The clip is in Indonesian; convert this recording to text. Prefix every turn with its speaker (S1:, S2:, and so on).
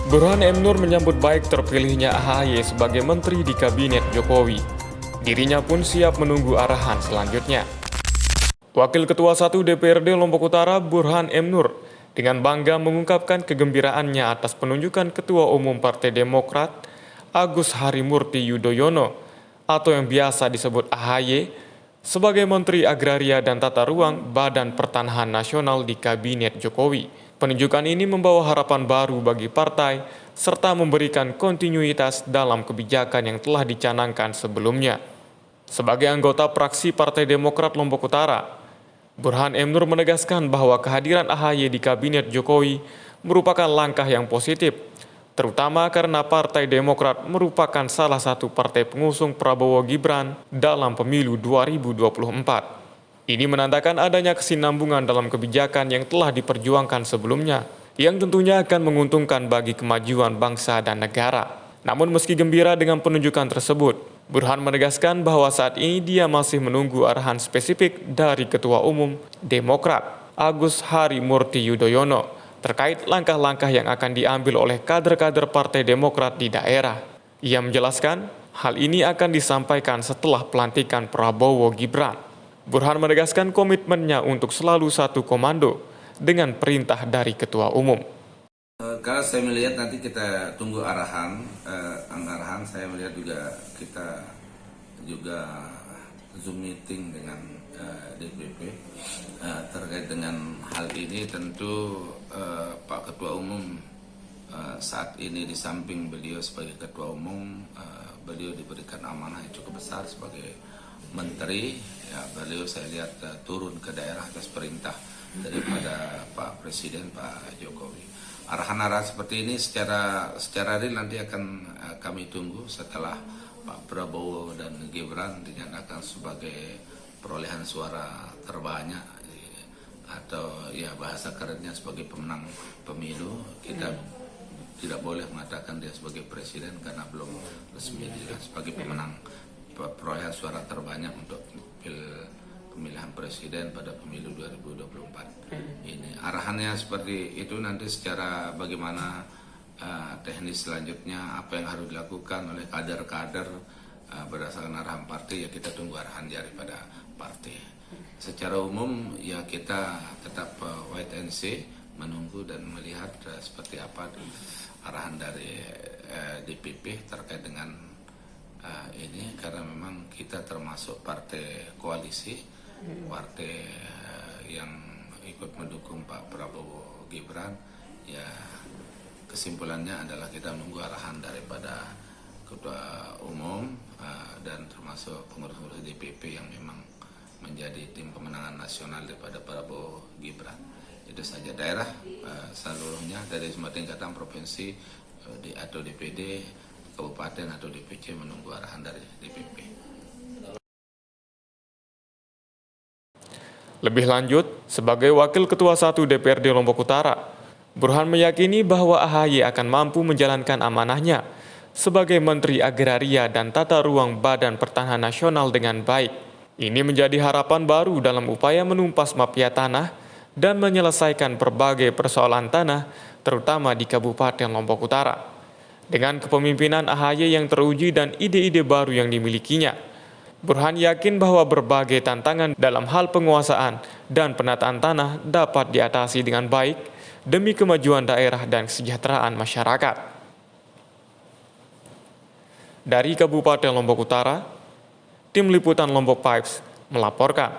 S1: Burhan M. Nur menyambut baik terpilihnya AHY sebagai menteri di kabinet Jokowi. Dirinya pun siap menunggu arahan selanjutnya. Wakil Ketua 1 DPRD Lombok Utara Burhan M. Nur dengan bangga mengungkapkan kegembiraannya atas penunjukan Ketua Umum Partai Demokrat Agus Harimurti Yudhoyono atau yang biasa disebut AHY sebagai Menteri Agraria dan Tata Ruang Badan Pertanahan Nasional di Kabinet Jokowi. Penunjukan ini membawa harapan baru bagi partai serta memberikan kontinuitas dalam kebijakan yang telah dicanangkan sebelumnya. Sebagai anggota praksi Partai Demokrat Lombok Utara, Burhan M. Nur menegaskan bahwa kehadiran AHY di Kabinet Jokowi merupakan langkah yang positif, terutama karena Partai Demokrat merupakan salah satu partai pengusung Prabowo Gibran dalam pemilu 2024. Ini menandakan adanya kesinambungan dalam kebijakan yang telah diperjuangkan sebelumnya, yang tentunya akan menguntungkan bagi kemajuan bangsa dan negara. Namun meski gembira dengan penunjukan tersebut, Burhan menegaskan bahwa saat ini dia masih menunggu arahan spesifik dari Ketua Umum Demokrat Agus Harimurti Yudhoyono terkait langkah-langkah yang akan diambil oleh kader-kader Partai Demokrat di daerah. Ia menjelaskan, hal ini akan disampaikan setelah pelantikan Prabowo Gibran. Burhan menegaskan komitmennya untuk selalu satu komando dengan perintah dari Ketua Umum.
S2: Kalau saya melihat nanti kita tunggu arahan saya melihat kita juga Zoom meeting dengan DPP terkait dengan hal ini. Tentu Pak Ketua Umum saat ini di samping beliau sebagai Ketua Umum, beliau diberikan amanah yang cukup besar sebagai Menteri. Ya, beliau saya lihat turun ke daerah atas perintah daripada Pak Presiden Pak Jokowi. Arahan-arahan seperti ini secara real nanti akan kami tunggu setelah Pak Prabowo dan Gibran dinyatakan sebagai perolehan suara terbanyak atau ya bahasa kerennya sebagai pemenang pemilu. Kita tidak boleh mengatakan dia sebagai presiden karena belum resmi dia sebagai pemenang perolehan suara terbanyak untuk pemilihan presiden pada pemilu 2024 ini. Arahannya seperti itu, nanti secara bagaimana teknis selanjutnya apa yang harus dilakukan oleh kader-kader berdasarkan arahan partai, ya kita tunggu arahan daripada partai. Secara umum ya kita tetap wait and see, menunggu dan melihat seperti apa arahan dari DPP terkait dengan ini, karena memang kita termasuk partai koalisi, partai yang ikut mendukung Pak Prabowo Gibran. Ya kesimpulannya adalah kita menunggu arahan daripada Ketua Umum dan termasuk pengurus-pengurus DPP yang memang menjadi tim pemenangan nasional daripada Prabowo Gibran. Itu saja. Daerah seluruhnya dari semua tingkatan provinsi atau DPD, kabupaten atau DPC menunggu arahan dari DPP.
S1: Lebih lanjut, sebagai Wakil Ketua 1 DPRD Lombok Utara, Burhan meyakini bahwa AHY akan mampu menjalankan amanahnya sebagai Menteri Agraria dan Tata Ruang Badan Pertanahan Nasional dengan baik. Ini menjadi harapan baru dalam upaya menumpas mafia tanah dan menyelesaikan berbagai persoalan tanah, terutama di Kabupaten Lombok Utara. Dengan kepemimpinan AHY yang teruji dan ide-ide baru yang dimilikinya, Burhan yakin bahwa berbagai tantangan dalam hal penguasaan dan penataan tanah dapat diatasi dengan baik demi kemajuan daerah dan kesejahteraan masyarakat. Dari Kabupaten Lombok Utara, Tim Liputan Lombok Vibes melaporkan.